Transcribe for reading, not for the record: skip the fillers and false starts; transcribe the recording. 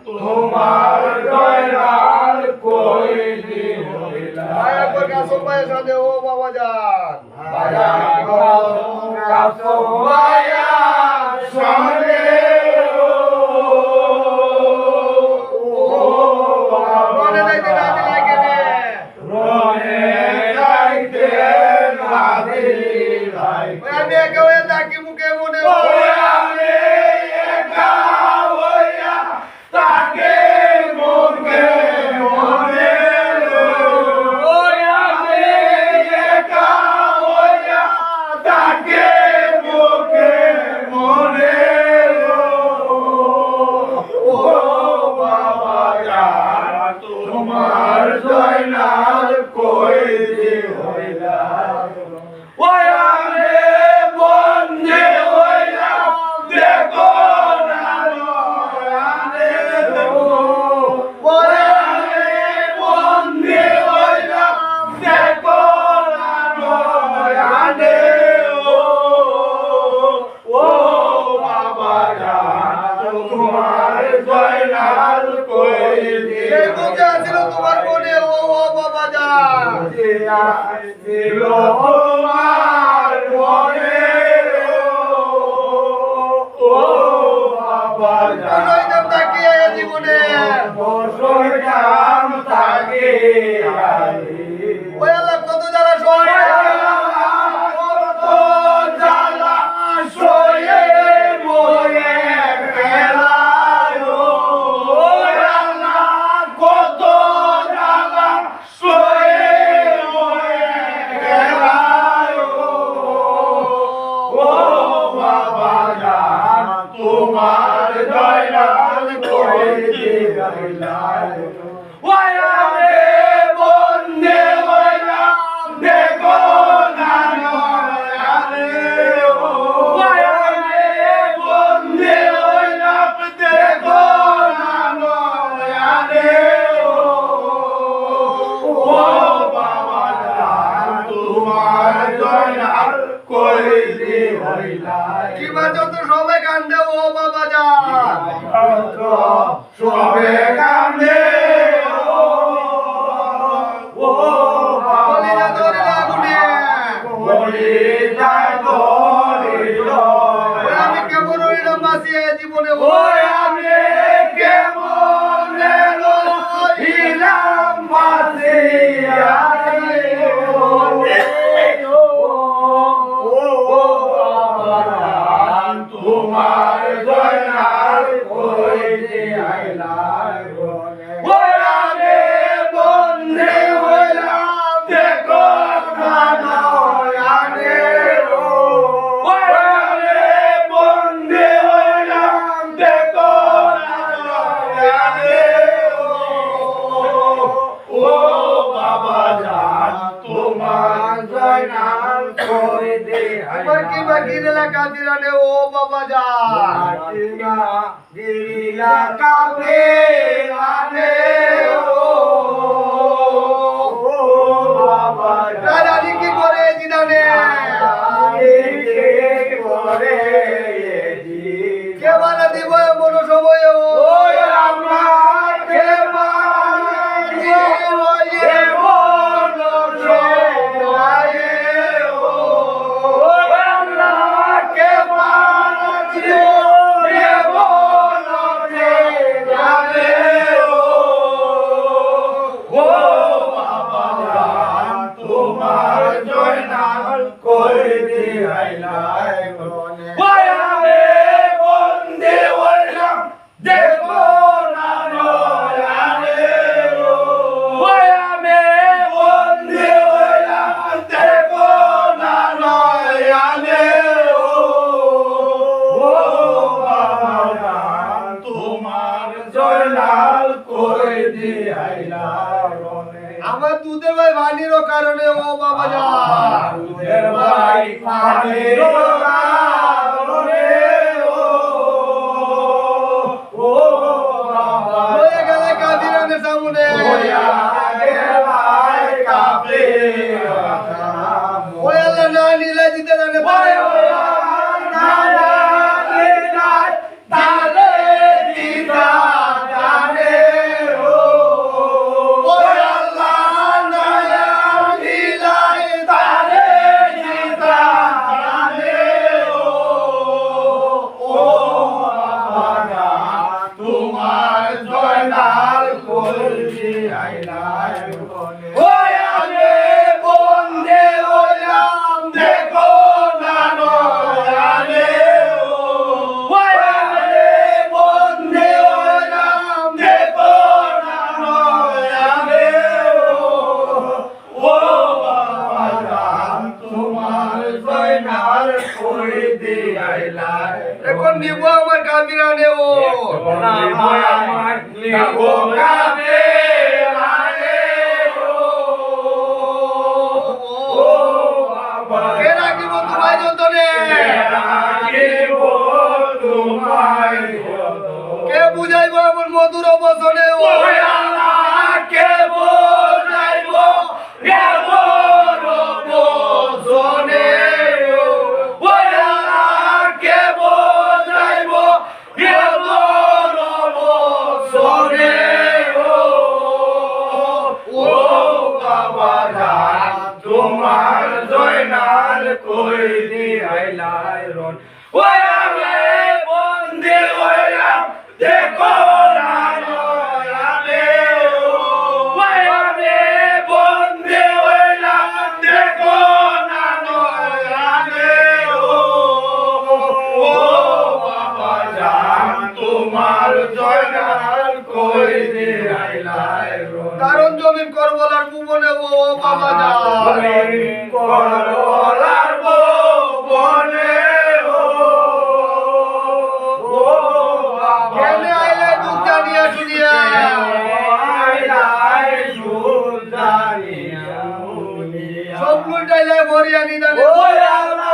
তোমার দয়াল কই দিলা একবার কাছো পায়ে সাথে ও বাবা যান কাছো মায়া সনে রনে যাইতে না দিলাই কেনে রনে যাইতে না দিলাই আমি একা হয়ে থাকি মুখে মনে আমি একা হইয়া তাকে মুখে মনে ওই আমি একা হইয়া তাকে মুখে মনে ও বাবা জান তোমার জয়নাল কই হইলা ওই আমি বন্দে হইলাম দেখো না নয়নে ওই আমি বন্দে হইলাম দেখো না নয়নে ও বাবা জান তোমার জয়নাল কই এই বুঝে আছিল তোমার মনে ও বাবা যান ছিল তোমার মনে ও বাবা জান হইতাম থাকি এই জীবনে বছর কাম থাকে ওই আল্লাহ কত জ্বালা সয় কত জ্বালা সয়ে বয়ে খেলায় কত জ্বালা সয়ে বয়ে খেলায় ও বাবা জান তোমার দয়াল কই দিলাই ওই আমি বন্দে হইলাম দেখো না নয়নে ওই আমি বন্দে হইলাম দেখো না নয়নে ও বাবা জান তোমার জয়নাল কই হইলাই কিবা যত সবাই কান্দে ও বাবা যান সবে কান্দে ও বলি যা ধরে লাগুনে বলি যায় ধরিল ওই আমি কেমন হইলাম বাঁচি এই জীবনে ওই আমি কেমন হিলাম বাঁচিয়া তোমার জয়নাল কই দিলাই ওই আমি বন্দে হইলাম দেখো না নয়নে ওই আমি বন্দে হইলাম দেখো না নয়নে ও বাবা জান তোমার জয়নাল কই তোমার কি বাকি এলাকা দিরানে ও বাবা যান দিলা কাবে আনে ও বাবা রাজাজি কি করে জিদানে করে কে বানা দিব এমন সময় ও ওই আমরা কে বানাই এমন সময়ে ও আমরা কে বানাই এমন জানে ও বাবা জান তোমার জয়নাল কই দিলাই ওই আমি বন্দে হইলাম দেখো না নয়নে ওই আমি বন্দে হইলাম দেখো না নয়নে ও বাবা জান তোমার জয়নাল কই দিলাই আমার দুধের ভাই ভানিরও কারণে ও বাবা যান দুধের ভাই পানির কারণে ও বাবা হয়ে গেলে কাদিরানের সামনে হইয়া গেলাই কাপে ওই আল্লাহ না নিলে দিতে জানে ওই না না দিলাই তারে দিদা কাবিরানে ও আমার লিখো কাবে আরে ও বাবা কে রাখিব তোমায় যতনে রাখিব তোমায় কে বুঝাইব এমন মধুর বসনে ও ওই আল্লাহ কে বোঝাইব কেমন বসনে ওই আল্লাহ কে বোঝাইব কেমন বসনে ও বাবা জান তোমার জয়নাল কই দিয়াইলাই রন ওই আমি বন্দে হইলাম দেখো না নয়নে ওই আমি বন্দে হইলাম দেখো না নয়নে ও বাবা জান তোমার জয়নাল কই দিয়াইলাই রন কারণ জমিন করবলার ভুবনে ও বাবা যান করলার বনে ও কেনে আইলে দুঃখ জানিয়া শুনিয়া সব লুটাইলে ভরিয়া নিদানে ওই আল্লাহ